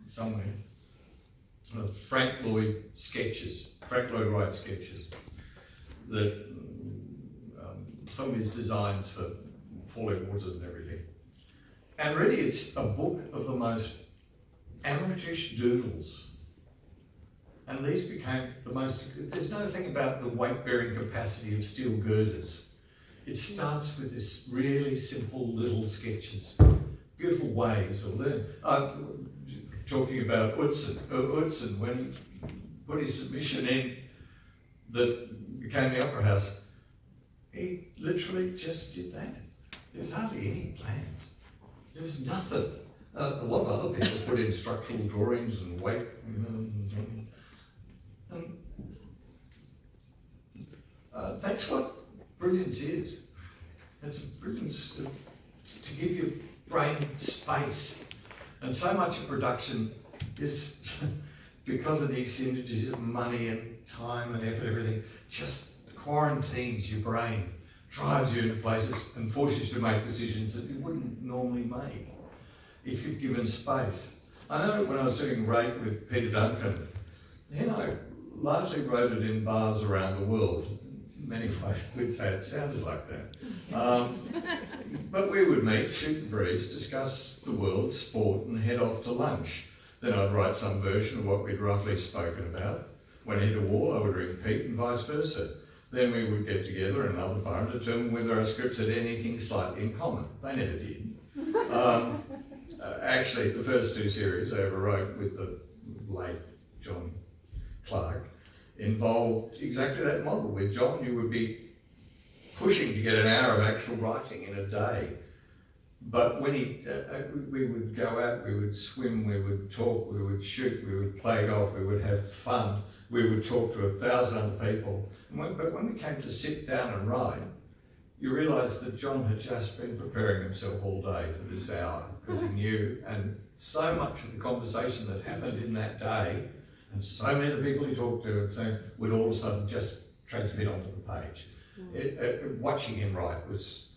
Somewhere, Frank Lloyd sketches, Frank Lloyd Wright sketches, that some of his designs for falling waters and everything. And really it's a book of the most amateurish doodles. And these became the most, there's no thing about the weight-bearing capacity of steel girders. It starts with this really simple little sketches, beautiful ways of learning. Talking about Utzon, when he put his submission in that became the Opera House, he literally just did that. There's hardly any plans. There's nothing. A lot of other people put in structural drawings and weight, that's what brilliance is. It's brilliance to give your brain space. And so much of production is, because of the exigencies of money and time and effort, everything, just quarantines your brain, drives you into places and forces you to make decisions that you wouldn't normally make if you've given space. I know when I was doing Rate with Peter Duncan, I largely wrote it in bars around the world. Many folks would say it sounded like that. But we would meet, shoot the breeze, discuss the world, sport, and head off to lunch. Then I'd write some version of what we'd roughly spoken about. When I hit a wall, I would repeat, and vice versa. Then we would get together in another bar and determine whether our scripts had anything slightly in common. They never did. Actually, the first two series I ever wrote with the late John Clark involved exactly that model. With John, you would be pushing to get an hour of actual writing in a day. But when we would go out, we would swim, we would talk, we would shoot, we would play golf, we would have fun, we would talk to 1,000 other people. But when we came to sit down and write, you realise that John had just been preparing himself all day for this hour because he knew, and so much of the conversation that happened in that day, and so many of the people he talked to and saying would all of a sudden just transmit onto the page. Watching him write was,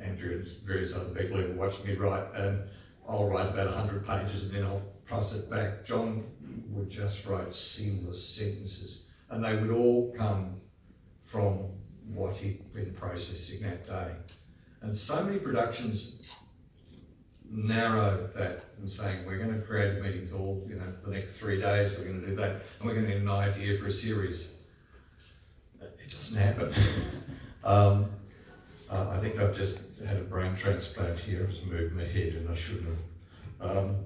Andrew and various other people who were watching me write, and I'll write about 100 pages and then I'll toss it back. John would just write seamless sentences, and they would all come from what he'd been processing that day. And so many productions narrow that and saying, we're going to create meetings all, for the next 3 days, we're going to do that, and we're going to get an idea for a series. It doesn't happen. I think I've just had a brain transplant here. It's moved my head and I shouldn't have.